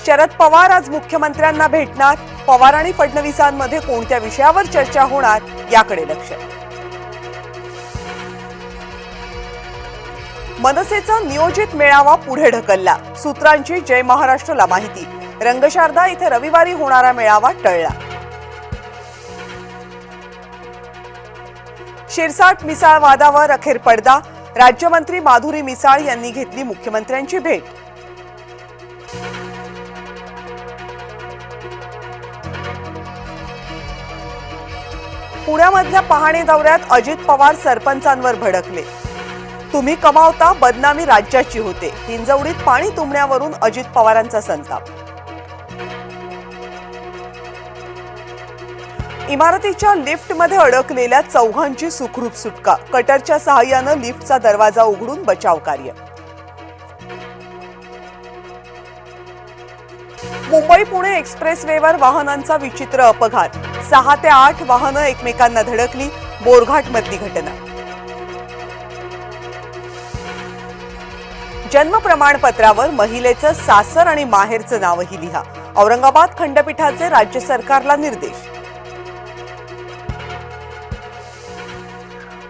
शरद पवार आज मुख्यमंत्र्यांना भेटणार। पवार आणि फडणवीसांमध्ये कोणत्या विषयावर चर्चा होणार याकडे लक्ष। मनसेचा नियोजित मेळावा पुढे ढकलला। सूत्रांची जय महाराष्ट्रला माहिती। रंगशारदा इथे रविवारी होणारा मेळावा टळला। शिरसाट मिसाळ वादावर अखेर पडदा। राज्यमंत्री माधुरी मिसाळ यांनी घेतली मुख्यमंत्र्यांची भेट। पुण्यामधल्या पाहणी दौऱ्यात अजित पवार सरपंचांवर भडकले। तुम्ही कमावता, बदनामी राज्याची होते। हिंजवडीत पाणी तुंबण्यावरून अजित पवारांचा संताप। इमारतीच्या लिफ्टमध्ये अडकलेल्या चौघांची सुखरूप सुटका। कटरच्या सहाय्याने लिफ्टचा दरवाजा उघडून बचाव कार्य। मुंबई पुणे एक्सप्रेसवेवर वाहनांचा विचित्र अपघात। 6 ते 8 वाहनं एकमेकांना धडकली। बोरघाटमधली घटना। जन्म प्रमाणपत्रावर महिलेचं सासर आणि माहेरचं नावही लिहा। औरंगाबाद खंडपीठाचे राज्य सरकारला निर्देश।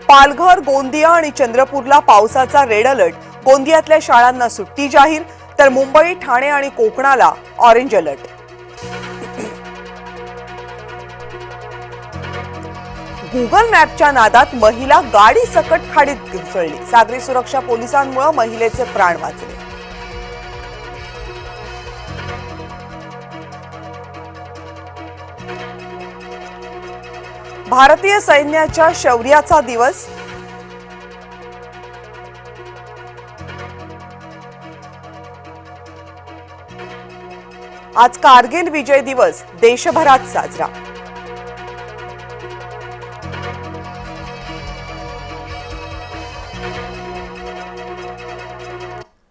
पालघर, गोंदिया आणि चंद्रपूरला पावसाचा रेड अलर्ट। गोंदियातल्या शाळांना सुट्टी जाहीर, तर मुंबई, ठाणे आणि कोकणाला ऑरेंज अलर्ट। गुगल मॅपच्या नादात महिला गाडी सकट खाडीत घुसळली। सागरी सुरक्षा पोलिसांमुळे महिलेचे प्राण वाचले। भारतीय सैन्याच्या शौर्याचा दिवस। आज कारगिल विजय दिवस देशभरात साजरा।